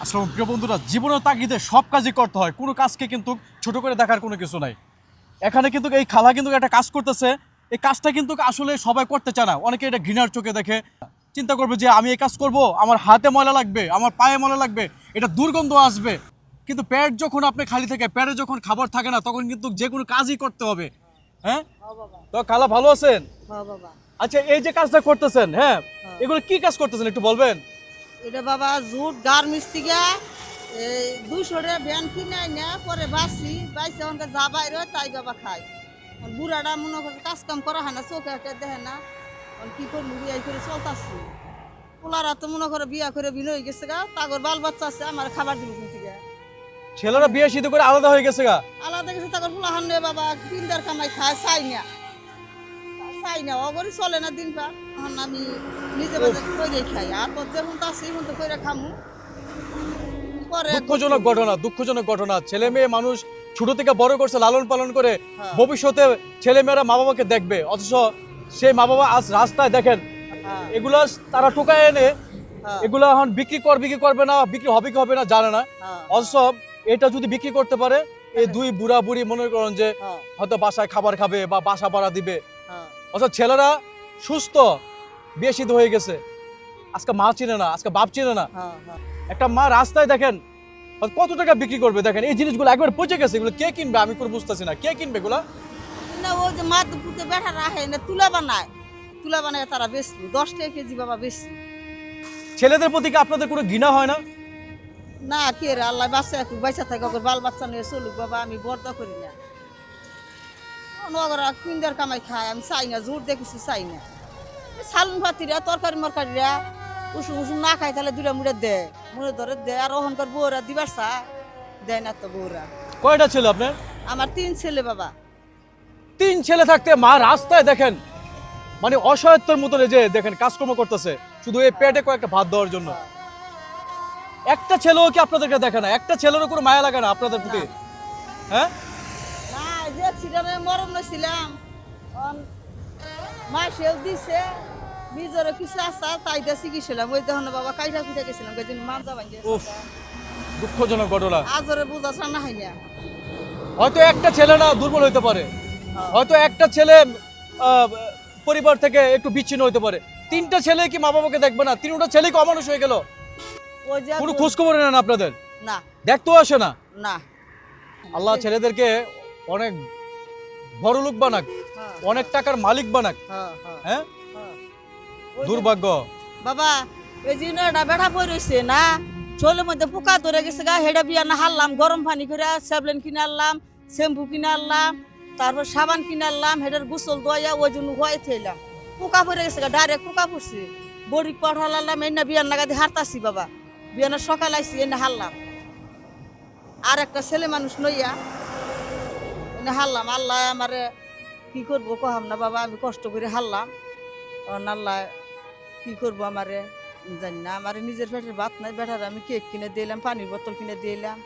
আসলে প্রিয় বন্ধুরা, জীবনের তাগিদে সব কাজই করতে হয়, কোনো কাজকে কিন্তু ছোট করে দেখার কোনো কিছু নাই। এখানে কিন্তু এই খালা কিন্তু একটা কাজ করতেছে, এই কাজটা কিন্তু আসলে সবাই করতে চায় না, অনেকে এটা ঘৃণার চোখে দেখে, চিন্তা করবে যে আমি এই কাজ করব, আমার হাতে ময়লা লাগবে, আমার পায়ে ময়লা লাগবে, এটা দুর্গন্ধ আসবে। কিন্তু পেট যখন আপনি খালি থাকে, পেটে যখন খাবার থাকে না, তখন কিন্তু যে কোনো কাজই করতে হবে। হ্যাঁ, তো খালা ভালো আছেন? আচ্ছা, এই যে কাজটা করতেছেন, হ্যাঁ, এগুলো কি কাজ করতেছেন একটু বলবেন? এটা বাবা জুট গার্মেন্টস থেকে এই 200 টাকা ভ্যান কিনে না পরে বাসি বাইসে অনেক যা বাইরে তাই বাবা খাই। বুড়াটা মনে করে কাজ কাম করা হয় না, চোখে একটা দেখে না, কি করবো বিয়ে করে চলতাছি। পোলারা তো মনে করে বিয়া করে বিন হয়ে গেছে গা, তাগর বাল বাচ্চা আছে, আমার খাবার দিব কিন্তু ছেলেরা বিয়ে সিদ্ধ করে আলাদা হয়ে গেছে গা। আলাদা গেছে, তাগর পোলাহান রে বাবা দিনদার কামাই খায় চাই না অগরি চলে না দিন পা। এখন আমি নিজে বাজার করে খাই, আর তোর যেমন তা সেই মতো করে খামু। দুঃখজনক ঘটনা। ছেলে মেয়ে মানুষ ছোট থেকে বড় করছে, লালন পালন করে, হ্যাঁ। ভবিষ্যতে ছেলে মেয়েরা মা বাবাকে দেখবে, অথচ সেই মা বাবা আজ রাস্তায় দেখেন এগুলা তারা টোকায় এনে এগুলা এখন বিক্রি করবে না, বিক্রি হবে কি হবে না জানে না। অথচ এটা যদি বিক্রি করতে পারে, এই দুই বুড়া বুড়ি মনে করেন যে হয়তো বাসায় খাবার খাবে বা বাসা ভাড়া দিবে। অথচ ছেলেরা সুস্থ, বিয়ে সিদ্ধ হয়ে গেছে, আজকে মা চিনে না, আজকে বাপ চিনে না। একটা মা রাস্তায় দেখেন কত টাকা বিক্রি করবে, দেখেন এই জিনিসগুলো একবার পচে গেছে, এগুলো কে কিনবে আমি করে বুঝতেছি না, কে কিনবে এগুলা? না ও যে মা পুঁতে বেটা রাখে না, তুলা বানায় তারা বেশি 10 টাকা কেজি বাবা বেশি। ছেলেদের প্রতি কি আপনাদের কোনো ঘৃণা হয় না? না কে রে আল্লাহ বাচ্চা একটু বাইসা থাকে, ওর বাল বাচ্চা নিয়ে চলুক বাবা, আমি বর্দা করি না। ওরা কিন্দার কামাই খায়, আমি চাই না, জোর দেখেছি চাই না। সালুন ভাতিরা তরকারি মরকারিরা উসুম না খাই তাহলে দুটা মুড়ে দেয়, মুড়ে ধরে দেয়, আর ওখানকার বউরা দিবার চা দেয় না তো বউরা। কয়টা ছেলে আপনার? আমার 3 ছেলে বাবা। 3 ছেলে থাকতে মা রাস্তায় দেখেন মানে অসহায়ত্বের মতন যে দেখেন কাজকর্ম করতেছে, শুধু এই পেটে কয়েকটা ভাত দেওয়ার জন্য। একটা ছেলেও কি আপনাদেরকে দেখে না? একটা ছেলেরও কোনো মায়া লাগে না আপনাদের প্রতি? হ্যাঁ, না যে ছিলাম মরম ছিলাম, মা সেও দিছে নিজেরও কিছু আসা তাই দিয়ে চিকিৎসালাম। ওই দেখুন বাবা কাইটা কুইটা গেছিলাম, গেছিলাম মানজা ভাঙ্গে। দুঃখজনক ঘটনা। আজরে বুঝা না হয় না। হয়তো একটা ছেলে না দুর্বল হইতে পারে, হয়তো একটা ছেলে পরিবার থেকে একটু বিচ্ছিন্ন হইতে পারে, 3টা ছেলে কি মা বাবাকে দেখবে না? 3টা ছেলে কি অমানুষ হয়ে গেল? ওই যে কোনো খোঁজ খবর নেন আপনাদের? না, দেখতেও আসে না। না আল্লাহ ছেলেদেরকে অনেক বড় লোক বানাক, অনেক টাকার মালিক বানাক। হ্যাঁ, দুর্ভাগ্য বাবা। ওই যে এটা বেড়া পড়ে রয়েছে না, চোলের মধ্যে পোকা ধরে গেছে গা, হেডা বিয়া না হারলাম, গরম পানি করে স্যাবলেন কিনে আনলাম, শ্যাম্পু কিনে আনলাম, তারপর সাবান কিনে আনলাম, হেডার গোসল দোয়া ওই জন্য হয়ে থেলাম, পোকা পড়ে গেছে গা, ডাইরেক্ট পোকা পড়ছে। বড়ি পাঠালাম, এনে বিয়ার নাগাদি হারতাছি বাবা, বিয়ানের সকাল আইসি এনে হারলাম। আর একটা ছেলে মানুষ নইয়া এনে হারলাম। আল্লাহ আমারে কি করবো কহাম না বাবা, আমি কষ্ট করে হারলাম। আল্লাহ কি করবো আমারে জানি না। আমার নিজের পেটের ভাত নাই, বেটারে আমি কেক কিনে দিলাম, পানির বোতল কিনে দিলাম,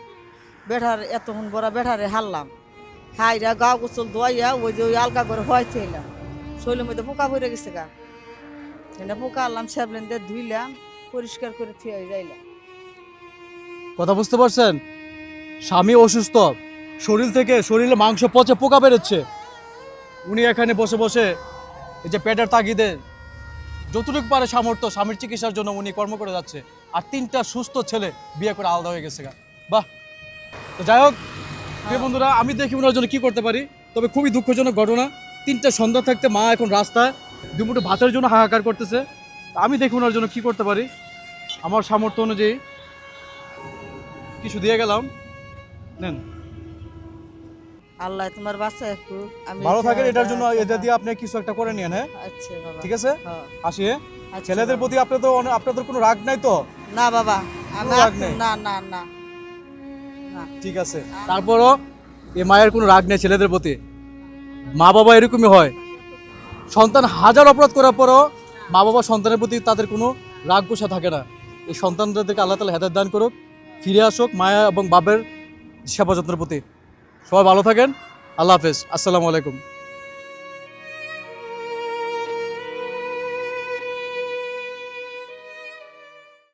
বেটার এতক্ষণ বড় বেটারে হারলাম, হাইরা গা গোসল ধোয়াইয়া ওই যে ওই আলগা করে হয়তে এলাম, শরীরের মধ্যে পোকা পড়ে গেছে গা, এনে পোকা আনলাম, স্যাবলেন দিয়ে ধুইলাম, পরিষ্কার করে থুয়ে যাইলাম। কথা বুঝতে পারছেন? স্বামী অসুস্থ, শরীরে মাংস পচে পোকা বেরোচ্ছে, উনি এখানে বসে বসে এই যে পেটের তাগিদে যতটুকু পারে সামর্থ্য স্বামীর চিকিৎসার জন্য উনি কর্ম করে যাচ্ছে, আর 3টা সুস্থ ছেলে বিয়ে করে আলাদা হয়ে গেছে গা। বাহ। তো যাই হোক প্রিয় বন্ধুরা, আমি দেখি ওনার জন্য কি করতে পারি। তবে খুবই দুঃখজনক ঘটনা, 3টা সন্তান থাকতে মা এখন রাস্তায় দুমুঠো ভাতের জন্য হাহাকার করতেছে। আমি দেখি ওনার জন্য কি করতে পারি, আমার সামর্থ্য অনুযায়ী কিছু দিয়ে গেলাম, নেন। আল্লাহ তোমার বাচ্চা একটু আমি ভালো থাকেন, এটার জন্য এটা দিয়ে আপনি কিছু একটা করে নিয়েন। হ্যাঁ, আচ্ছা বাবা, ঠিক আছে, আসি। আচ্ছা ছেলেদের বাবা। প্রতি আপনাদের কোনো রাগ নাই তো? না বাবা, কোনো রাগ নেই? না না না না। ঠিক আছে, তারপরও এই মায়ের কোনো রাগ নেই ছেলেদের প্রতি। মা বাবা এরকমই হয়, সন্তান হাজার অপরাধ করার পরও মা বাবা সন্তানের প্রতি তাদের কোনো রাগ গোসা থাকে না। এই সন্তানদেরকে আল্লাহ তাআলা হেদায়েত দান করুক, ফিরে আসুক মায়া এবং বাবার সেবা যত্নের প্রতি। সবাই ভালো থাকেন, আল্লাহ হাফেজ, আসসালামু আলাইকুম।